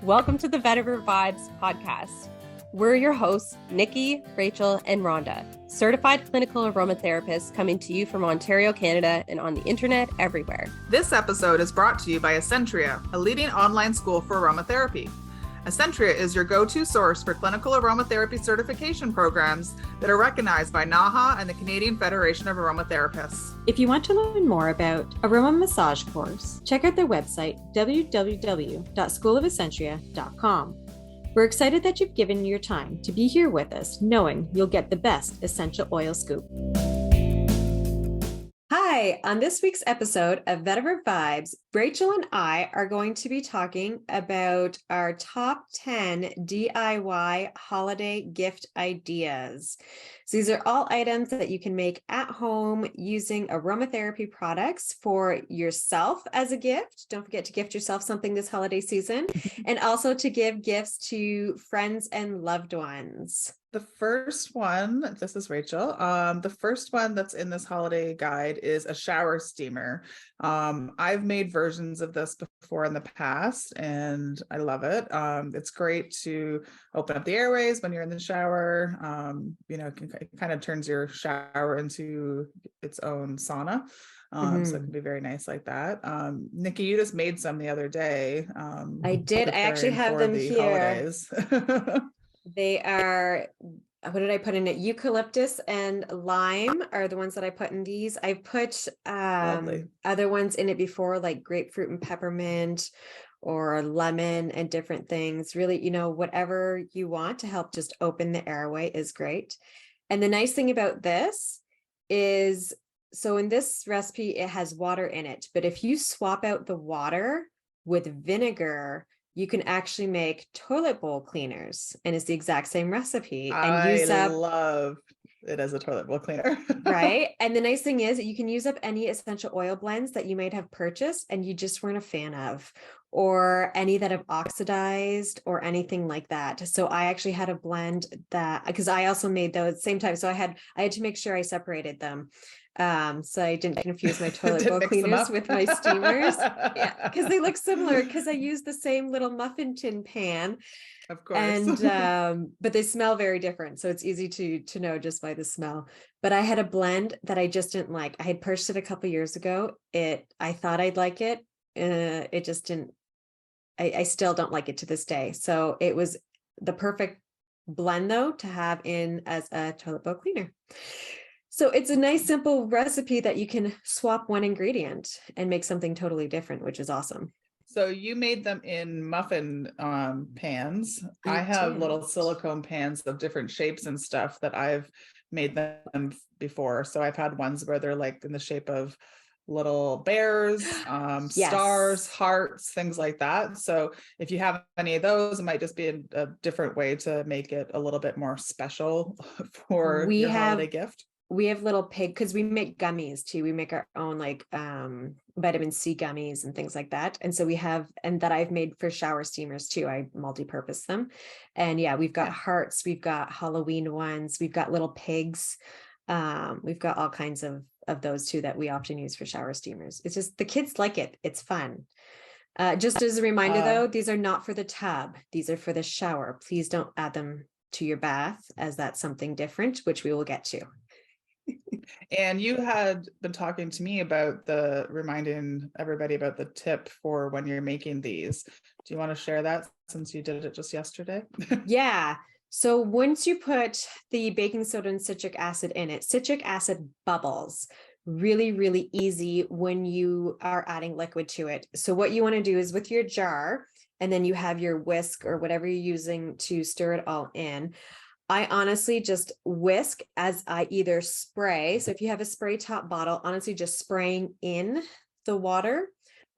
Welcome to the Vetiver Vibes podcast. We're your hosts, Nikki, Rachael, and Rhonda, certified clinical aromatherapists coming to you from Ontario, Canada, and on the internet everywhere. This episode is brought to you by Essentria, a leading online school for aromatherapy. Essentria is your go-to source for clinical aromatherapy certification programs that are recognized by NAHA and the Canadian Federation of Aromatherapists. If you want to learn more about Aroma Massage course, check out their website, www.schoolofessentria.com. We're excited that you've given your time to be here with us, knowing you'll get the best essential oil scoop. Hi, on this week's episode of Vetiver Vibes, Rachael and I are going to be talking about our top 10 DIY holiday gift ideas. So these are all items that you can make at home using aromatherapy products for yourself as a gift. Don't forget to gift yourself something this holiday season, and also to give gifts to friends and loved ones. The first one, this is Rachael. The first one that's in this holiday guide is a shower steamer. I've made versions of this before in the past, and I love it. It's great to open up the airways when you're in the shower. It kind of turns your shower into its own sauna. So it can be very nice like that. Nikki, you just made some the other day. I did. I actually have them here. They are, what did I put in it? Eucalyptus and lime are the ones that I put in these. I've put other ones in it before, like grapefruit and peppermint or lemon and different things. Really, whatever you want to help just open the airway is great. And the nice thing about this is, so in this recipe, it has water in it, but if you swap out the water with vinegar, you can actually make toilet bowl cleaners, and it's the exact same recipe. And I love it as a toilet bowl cleaner. Right. And the nice thing is that you can use up any essential oil blends that you might have purchased and you just weren't a fan of, or any that have oxidized or anything like that. So I actually had a blend that, because I also made those same time. So I had to make sure I separated them. So I didn't confuse my toilet bowl cleaners with my steamers. Yeah, because they look similar, because I use the same little muffin tin pan. Of course. And but they smell very different. So it's easy to know just by the smell. But I had a blend that I just didn't like. I had purchased it a couple of years ago. I thought I'd like it. It just didn't. I still don't like it to this day. So it was the perfect blend though to have in as a toilet bowl cleaner. So it's a nice, simple recipe that you can swap one ingredient and make something totally different, which is awesome. So you made them in muffin pans. I have little silicone pans of different shapes and stuff that I've made them before. So I've had ones where they're like in the shape of little bears, yes, stars, hearts, things like that. So if you have any of those, it might just be a different way to make it a little bit more special for your holiday gift. We have little pig, because we make gummies too. We make our own like vitamin C gummies and things like that. And so we have, and that I've made for shower steamers too. I multi-purpose them. And yeah, we've got hearts, we've got Halloween ones, we've got little pigs. We've got all kinds of those too that we often use for shower steamers. It's just the kids like it. It's fun. Just as a reminder though, these are not for the tub. These are for the shower. Please don't add them to your bath, as that's something different, which we will get to. And you had been talking to me about reminding everybody about the tip for when you're making these. Do you want to share that, since you did it just yesterday? Yeah. So once you put the baking soda and citric acid in it, citric acid bubbles really, really easy when you are adding liquid to it. So what you want to do is with your jar, and then you have your whisk or whatever you're using to stir it all in. I honestly just whisk as I either spray. So if you have a spray top bottle, honestly, just spraying in the water,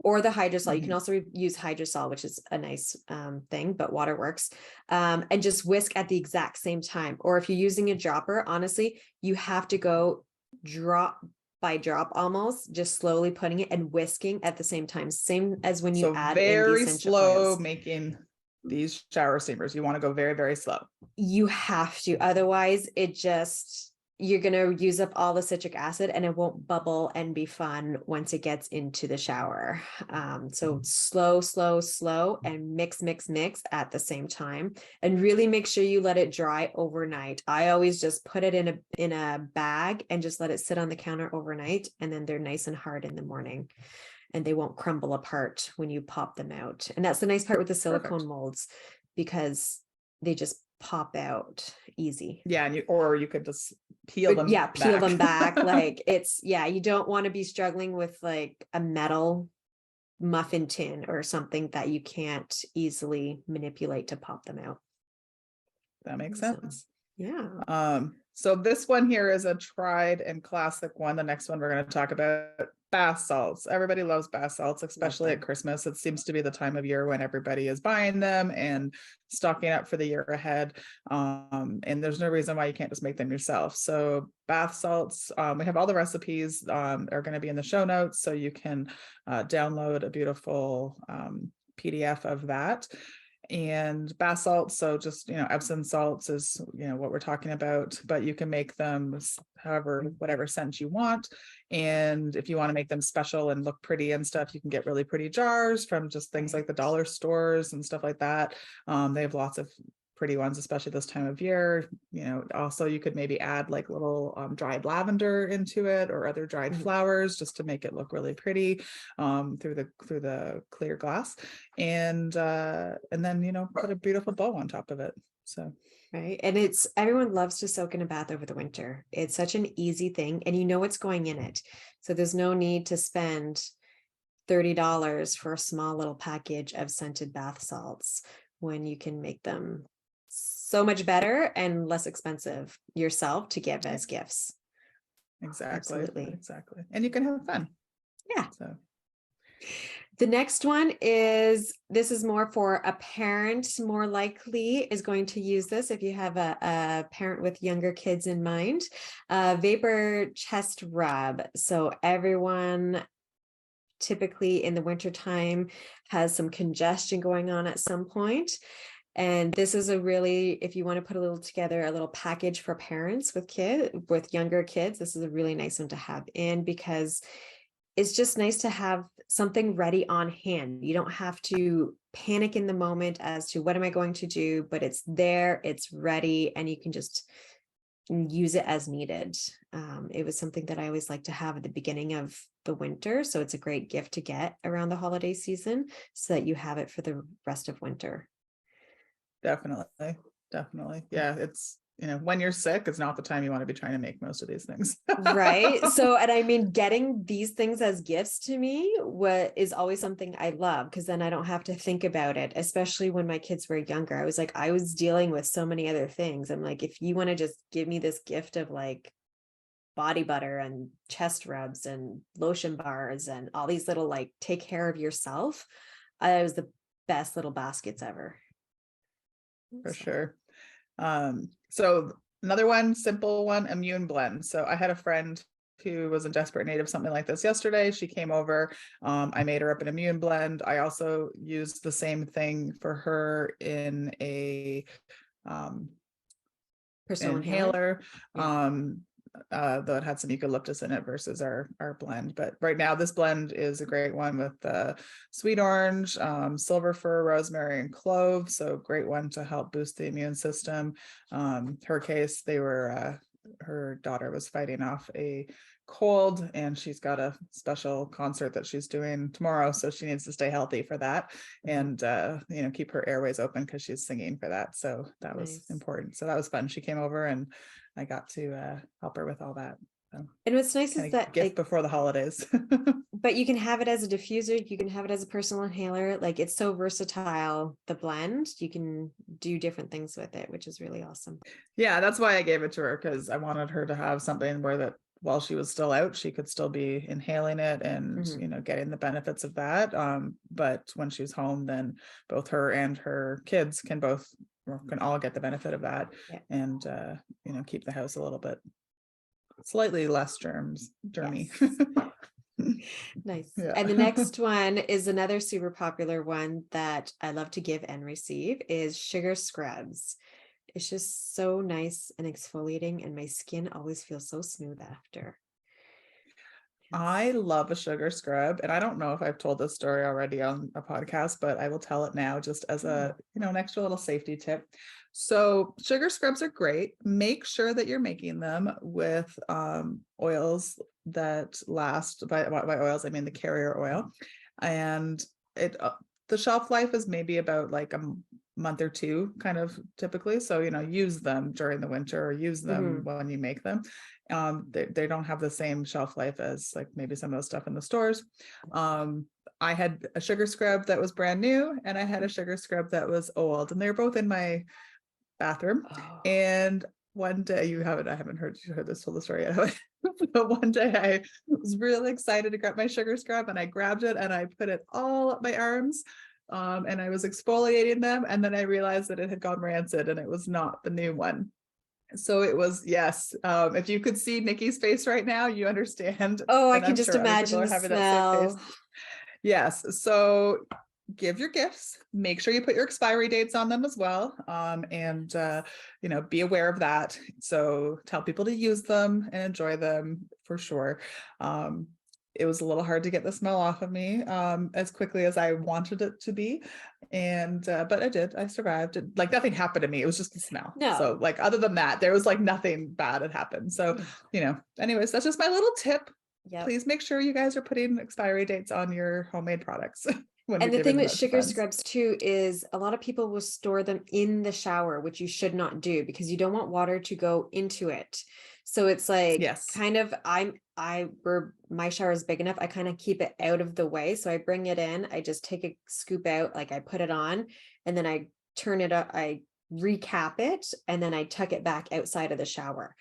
or the hydrosol. Mm-hmm. You can also use hydrosol, which is a nice thing, but water works. And just whisk at the exact same time. Or if you're using a dropper, honestly, you have to go drop by drop, almost just slowly putting it and whisking at the same time. Same as when you add in the essential oils. Making these shower steamers, you want to go very, very slow. You have to, otherwise it just you're going to use up all the citric acid and it won't bubble and be fun once it gets into the shower. So slow, and mix at the same time, and really make sure you let it dry overnight. I always just put it in a bag and just let it sit on the counter overnight. And then they're nice and hard in the morning and they won't crumble apart when you pop them out. And that's the nice part with the silicone molds, because they just pop out easy. Yeah. And you could just peel them peel them back. Like you don't want to be struggling with like a metal muffin tin or something that you can't easily manipulate to pop them out. That makes sense. Yeah. So this one here is a tried and classic one. The next one we're going to talk about, bath salts. Everybody loves bath salts, especially at Christmas. It seems to be the time of year when everybody is buying them and stocking up for the year ahead. And there's no reason why you can't just make them yourself. So bath salts, we have all the recipes are going to be in the show notes, so you can download a beautiful PDF of that. And bath salts, so just Epsom salts is what we're talking about, but you can make them whatever scent you want. And if you want to make them special and look pretty and stuff, you can get really pretty jars from just things like the dollar stores and stuff like that. They have lots of pretty ones, especially this time of year. Also you could maybe add like little dried lavender into it, or other dried flowers, just to make it look really pretty through the clear glass, and then put a beautiful bow on top of it. So right. And everyone loves to soak in a bath over the winter. It's such an easy thing, and what's going in it, so there's no need to spend $30 for a small little package of scented bath salts when you can make them so much better and less expensive yourself to give as gifts. Exactly. And you can have fun. Yeah. So the next one is more for a parent, more likely is going to use this if you have a parent with younger kids in mind. Vapor chest rub. So everyone typically in the wintertime has some congestion going on at some point. And this is if you want to put a little package for parents with younger kids, this is a really nice one to have in, because it's just nice to have something ready on hand. You don't have to panic in the moment as to what am I going to do, but it's there, it's ready, and you can just use it as needed. It was something that I always like to have at the beginning of the winter. So it's a great gift to get around the holiday season so that you have it for the rest of winter. Definitely. Yeah. It's, when you're sick, it's not the time you want to be trying to make most of these things. Right. So, and I mean, getting these things as gifts to me is always something I love, because then I don't have to think about it, especially when my kids were younger. I was dealing with so many other things. I'm like, if you want to just give me this gift of like body butter and chest rubs and lotion bars and all these little like take care of yourself, it was the best little baskets ever. For sure. So another one, simple one, immune blend. So I had a friend who was in desperate need of something like this yesterday. She came over. I made her up an immune blend. I also used the same thing for her in a personal inhaler. Though it had some eucalyptus in it versus our blend. But right now this blend is a great one with sweet orange, silver fir, rosemary, and clove. So great one to help boost the immune system. Her case, her daughter was fighting off a cold, and she's got a special concert that she's doing tomorrow, so she needs to stay healthy for that, and keep her airways open because she's singing for that. So that was important. So that was fun. She came over and I got to help her with all that. So, and what's nice is that gift before the holidays. But you can have it as a diffuser, you can have it as a personal inhaler. Like, it's so versatile, the blend. You can do different things with it, which is really awesome. Yeah, that's why I gave it to her, because I wanted her to have something where that while she was still out, she could still be inhaling it and getting the benefits of that. But when she's home, then both her and her kids can all get the benefit of that. Yeah. And keep the house a little bit slightly less germy. Yes. Nice. Yeah. And the next one is another super popular one that I love to give and receive, is sugar scrubs. It's just so nice and exfoliating, and my skin always feels so smooth after. I love a sugar scrub, and I don't know if I've told this story already on a podcast, but I will tell it now just as a, an extra little safety tip. So sugar scrubs are great. Make sure that you're making them with oils that last. By oils, I mean the carrier oil, and it the shelf life is maybe about like a month or two, kind of typically. So use them during the winter or use them when you make them. They don't have the same shelf life as like maybe some of the stuff in the stores. I had a sugar scrub that was brand new, and I had a sugar scrub that was old, and they were both in my bathroom. And one day I haven't heard this whole story yet. But one day I was really excited to grab my sugar scrub, and I grabbed it and I put it all up my arms. And I was exfoliating them, and then I realized that it had gone rancid and it was not the new one. So it was, yes. If you could see Nikki's face right now, you understand. Oh, I And can I'm just sure other people imagine are the having that same smell. face. Yes. So give your gifts, make sure you put your expiry dates on them as well. And be aware of that. So tell people to use them and enjoy them for sure. It was a little hard to get the smell off of me as quickly as I wanted it to be. And but I survived. Like nothing happened to me. It was just the smell. No. So like other than that, there was like nothing bad had happened. So, anyways, that's just my little tip. Yep. Please make sure you guys are putting expiry dates on your homemade products. And the thing with sugar scrubs too is a lot of people will store them in the shower, which you should not do because you don't want water to go into it. So it's like, kind of, where my shower is big enough, I kind of keep it out of the way. So I bring it in, I just take a scoop out, like I put it on, and then I turn it up, I recap it, and then I tuck it back outside of the shower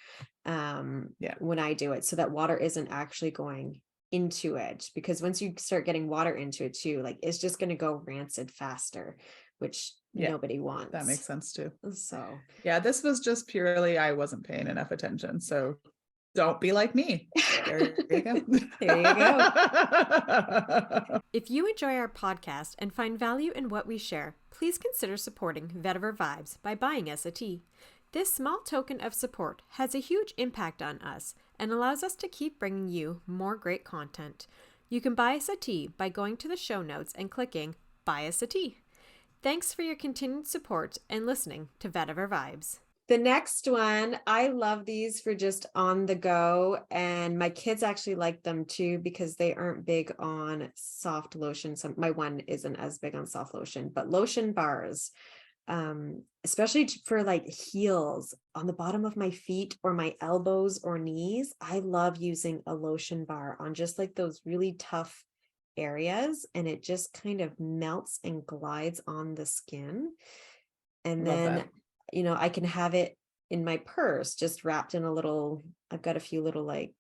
when I do it, so that water isn't actually going into it, because once you start getting water into it too, like it's just going to go rancid faster, which nobody wants. That makes sense too. So this was just purely I wasn't paying enough attention. So don't be like me. There you go. There you go. If you enjoy our podcast and find value in what we share, please consider supporting Vetiver Vibes by buying us a tea. This small token of support has a huge impact on us and allows us to keep bringing you more great content. You can buy us a tea by going to the show notes and clicking Buy Us a Tea. Thanks for your continued support and listening to Vetiver Vibes. The next one, I love these for just on the go, and my kids actually like them too because they aren't big on soft lotion. So my one isn't as big on soft lotion, but Lotion Bars. Especially for like heels on the bottom of my feet or my elbows or knees. I love using a lotion bar on just like those really tough areas, and it just kind of melts and glides on the skin. And then I can have it in my purse, just wrapped in I've got a few little like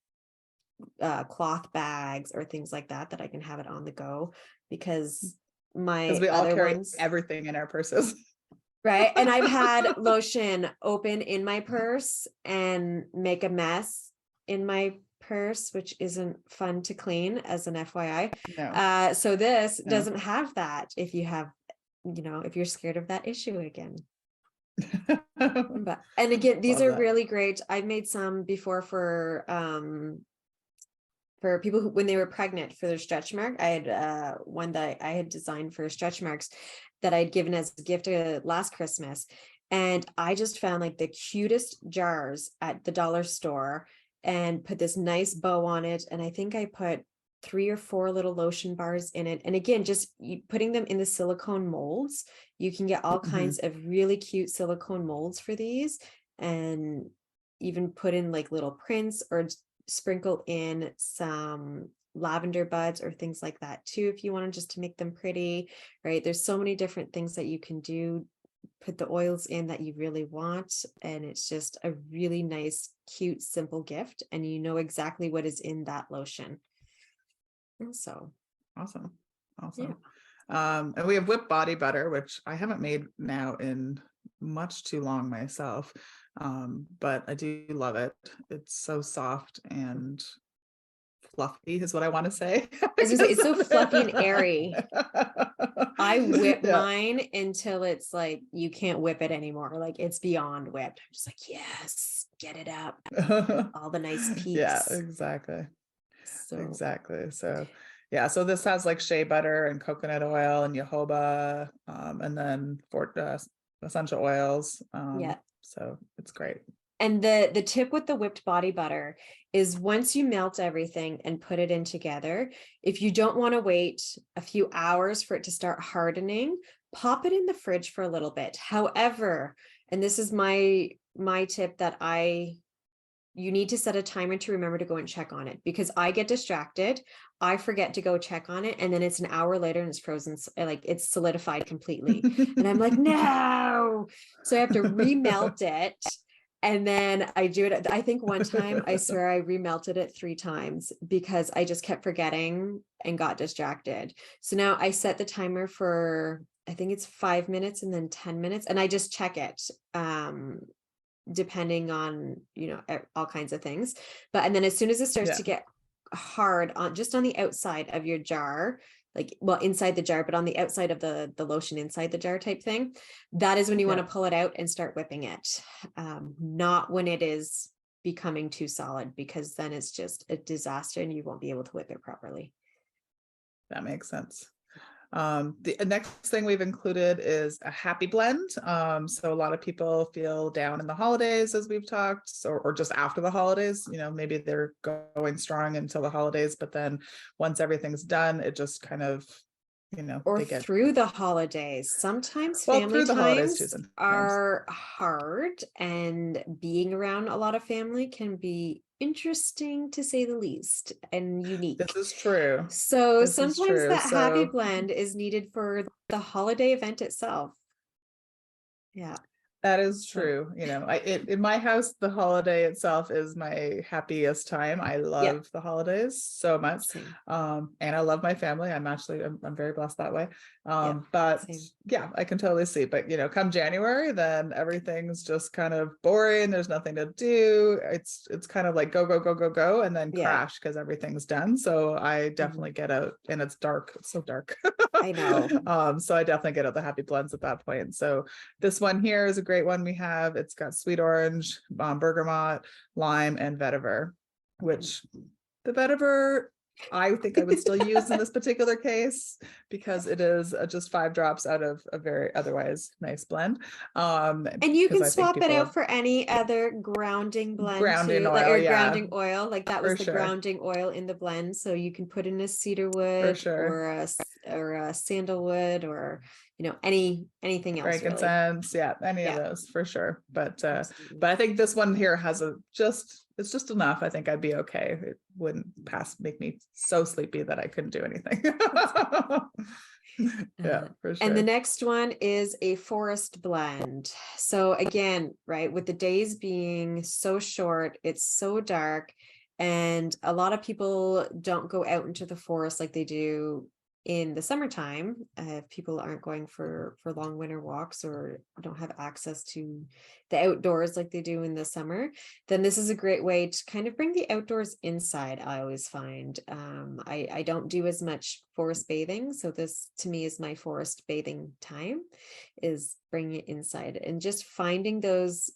cloth bags or things like that I can have it on the go, because we all carry everything in our purses. Right. And I've had lotion open in my purse and make a mess in my purse, which isn't fun to clean, as an FYI. No. So this doesn't have that if you have, if you're scared of that issue again. And again, these are really great. I made some before for people who, when they were pregnant, for their stretch mark. I had one that I had designed for stretch marks that I'd given as a gift last Christmas. And I just found like the cutest jars at the dollar store and put this nice bow on it. And I think I put 3 or 4 little lotion bars in it. And again, just putting them in the silicone molds, you can get all kinds of really cute silicone molds for these, and even put in like little prints or sprinkle in some lavender buds or things like that too, if you want just to make them pretty, right? There's so many different things that you can do. Put the oils in that you really want, and it's just a really nice, cute, simple gift, and you know exactly what is in that lotion. And so awesome. And we have whipped body butter, which I haven't made now in much too long myself, but I do love it. It's so soft and fluffy is what I want to say. It's so fluffy and airy. I whip Yeah. mine until it's like you can't whip it anymore. Like it's beyond whipped. I'm just like, yes, get it up. All the nice Yeah, peaks. exactly. So Exactly. So yeah, so this has like shea butter and coconut oil and jojoba, and then for essential oils. yeah. So it's great. And the tip with the whipped body butter is once you melt everything and put it in together, if you don't want to wait a few hours for it to start hardening, pop it in the fridge for a little bit. However, and this is my tip that you need to set a timer to remember to go and check on it, because I get distracted. I forget to go check on it. And then it's an hour later and it's frozen, like it's solidified completely. And I'm like, no. So I have to remelt it. And then I do it. I think one time, I swear I remelted it 3 times because I just kept forgetting and got distracted. So now I set the timer for, I think it's 5 minutes and then 10 minutes. And I just check it. Depending on, all kinds of things. But, and then as soon as it starts to get hard on just on the outside of your jar, like, well, inside the jar, but on the outside of the lotion inside the jar type thing, that is when you want to pull it out and start whipping it. Not when it is becoming too solid, because then it's just a disaster and you won't be able to whip it properly. That makes sense. The next thing we've included is a happy blend. So a lot of people feel down in the holidays, as we've talked, or just after the holidays, maybe they're going strong until the holidays, but then once everything's done, it just kind of, or they get through the holidays. Sometimes well, family through the holidays times too, sometimes. are hard, and being around a lot of family can be interesting to say the least, and unique. This is true. So This is sometimes true. that happy So blend is needed for the holiday event itself. Yeah. that is true. In my house, the holiday itself is my happiest time. I love the holidays so much. Same. And I love my family. I'm very blessed that way. But same. yeah, I can totally see. But come January, then everything's just kind of boring. There's nothing to do. It's kind of like go, go, go, go, go, and then crash because everything's done. So I definitely get out, and it's dark. It's so dark. I know. So I definitely get out the happy blends at that point. So this one here is a great one we have. It's got sweet orange, bergamot, lime, and vetiver, which the vetiver I think I would still use in this particular case, because it is just 5 drops out of a very otherwise nice blend. And you can swap it out for any other grounding blend too, oil, like, or grounding oil. Like that was the sure. grounding oil in the blend. So you can put in a cedarwood or a sandalwood, or anything else. Frankincense, really. Any of those for sure. But I think this one here has it's just enough. I think I'd be okay. It wouldn't make me so sleepy that I couldn't do anything. Yeah, for sure. And the next one is a forest blend. So again, right, with the days being so short, it's so dark, and a lot of people don't go out into the forest like they do in the summertime. If people aren't going for long winter walks or don't have access to the outdoors like they do in the summer, then this is a great way to kind of bring the outdoors inside. I always find I don't do as much forest bathing, so this to me is my forest bathing time, is bringing it inside and just finding those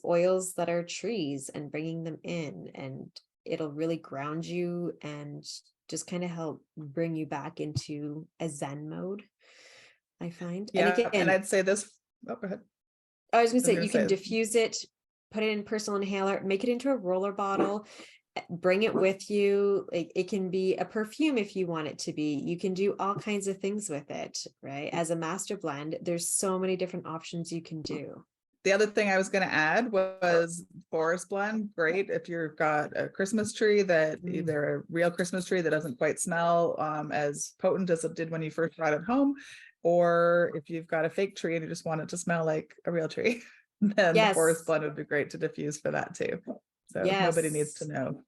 oils that are trees and bringing them in, and it'll really ground you and just kind of help bring you back into a Zen mode, I find. Yeah, and again, and I'd say this. Oh, go ahead. I was gonna say, you can diffuse it, put it in personal inhaler, make it into a roller bottle, bring it with you. Like, it can be a perfume if you want it to be. You can do all kinds of things with it, right? As a master blend, there's so many different options you can do. The other thing I was going to add was forest blend. Great if you've got a Christmas tree that either a real Christmas tree that doesn't quite smell as potent as it did when you first brought it home, or if you've got a fake tree and you just want it to smell like a real tree, then the forest blend would be great to diffuse for that too. So nobody needs to know.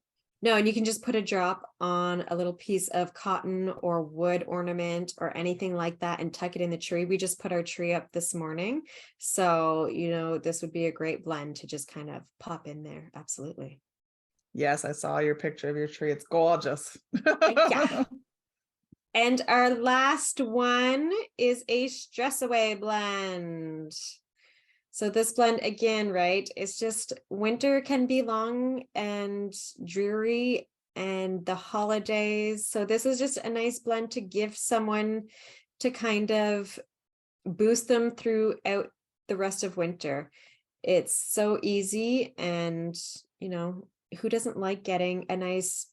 No, and you can just put a drop on a little piece of cotton or wood ornament or anything like that and tuck it in the tree. We just put our tree up this morning. So, this would be a great blend to just kind of pop in there. Absolutely. Yes, I saw your picture of your tree. It's gorgeous. Yeah. And our last one is a stress away blend. So this blend again, right? It's just winter can be long and dreary and the holidays. So this is just a nice blend to give someone to kind of boost them throughout the rest of winter. It's so easy, and who doesn't like getting a nice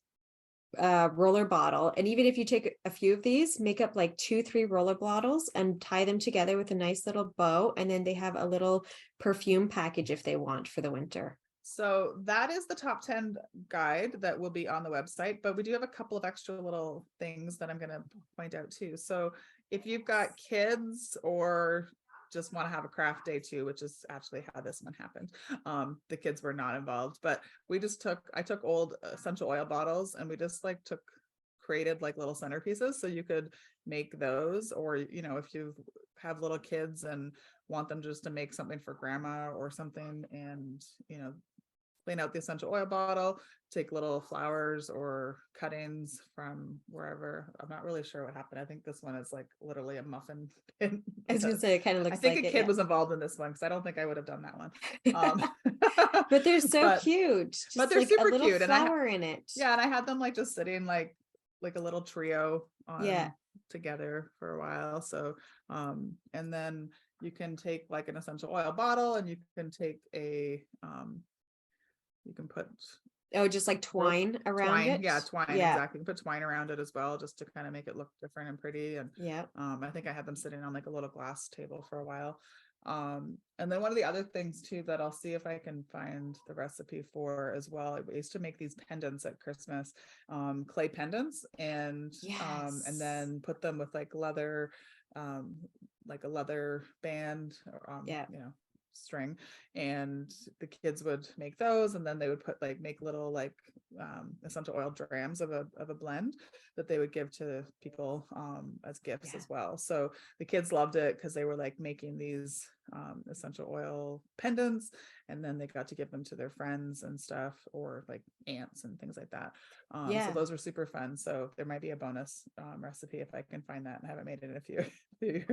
roller bottle? And even if you take a few of these, make up like 2-3 roller bottles and tie them together with a nice little bow, and then they have a little perfume package if they want for the winter. So that is the top 10 guide that will be on the website, but we do have a couple of extra little things that I'm going to point out too. So if you've got kids or just want to have a craft day too, which is actually how this one happened. The kids were not involved, but I took old essential oil bottles and we just created like little centerpieces. So you could make those, or, if you have little kids and want them just to make something for grandma or something, and, clean out the essential oil bottle, take little flowers or cuttings from wherever. I'm not really sure what happened. I think this one is like literally a muffin pin. I was gonna say it kind of looks like I think a kid was involved in this one, because I don't think I would have done that one. But they're so cute. Just but they're like super a little cute. flower in it. Yeah, and I had them like just sitting like a little trio together for a while. So and then you can take like an essential oil bottle, and you can take a you can put just like twine around it. Yeah, twine. Exactly. You can put twine around it as well, just to kind of make it look different and pretty. And I think I had them sitting on like a little glass table for a while. And then one of the other things too that I'll see if I can find the recipe for as well, I used to make these pendants at Christmas, clay pendants, and then put them with like leather, like a leather band, or string, and the kids would make those, and then they would make little essential oil drams of a blend that they would give to people as gifts as well. So the kids loved it because they were like making these essential oil pendants, and then they got to give them to their friends and stuff, or like aunts and things like that. So those were super fun. So there might be a bonus recipe if I can find that, and I haven't made it in a few years.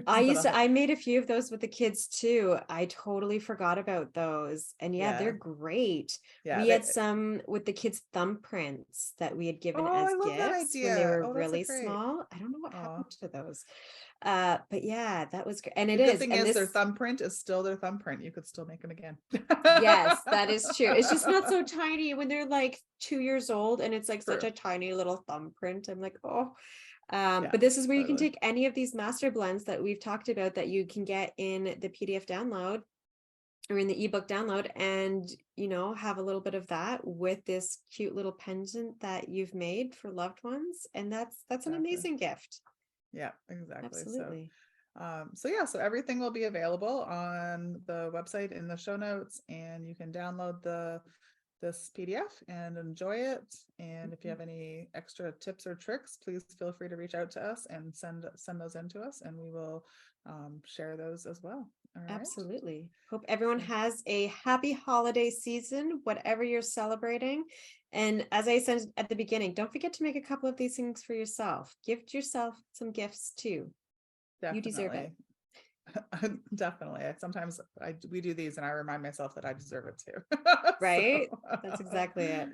I made a few of those with the kids too. I totally forgot about those, and they're great. We had some with the kids' thumbprints that we had given as gifts when they were really small. I don't know what happened to those. But that was great. And the thing is, their thumbprint is still their thumbprint. You could still make them again. Yes, that is true. It's just not so tiny when they're like 2 years old, and it's like such a tiny little thumbprint. I'm like, but this is where you can take any of these master blends that we've talked about that you can get in the PDF download or in the ebook download, and have a little bit of that with this cute little pendant that you've made for loved ones, and that's an amazing gift. Yeah, exactly. Absolutely. So everything will be available on the website in the show notes, and you can download this PDF and enjoy it. And if you have any extra tips or tricks, please feel free to reach out to us and send those in to us, and we will share those as well. All right. Absolutely. Hope everyone has a happy holiday season, whatever you're celebrating. And as I said at the beginning, don't forget to make a couple of these things for yourself. Gift yourself some gifts too. Definitely. You deserve it. Definitely. Sometimes we do these and I remind myself that I deserve it too. Right? That's exactly it.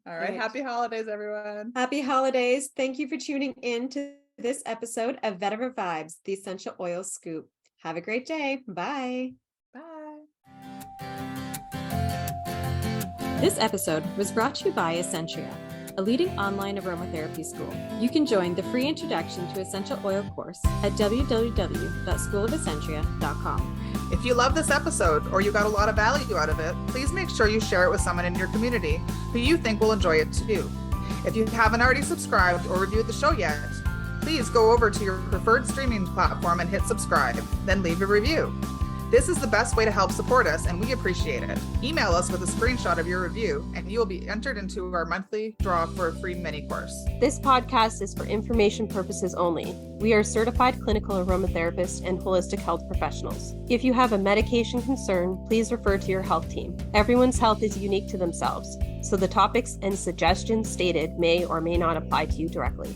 All right. Happy holidays, everyone. Happy holidays. Thank you for tuning in to this episode of Vetiver Vibes, the Essential Oil Scoop. Have a great day. Bye. Bye. This episode was brought to you by Essentria, a leading online aromatherapy school. You can join the free Introduction to Essential Oil course at www.schoolofessentria.com. If you love this episode or you got a lot of value out of it, please make sure you share it with someone in your community who you think will enjoy it too. If you haven't already subscribed or reviewed the show yet, please go over to your preferred streaming platform and hit subscribe, then leave a review. This is the best way to help support us, and we appreciate it. Email us with a screenshot of your review, and you will be entered into our monthly draw for a free mini course. This podcast is for information purposes only. We are certified clinical aromatherapists and holistic health professionals. If you have a medication concern, please refer to your health team. Everyone's health is unique to themselves, so the topics and suggestions stated may or may not apply to you directly.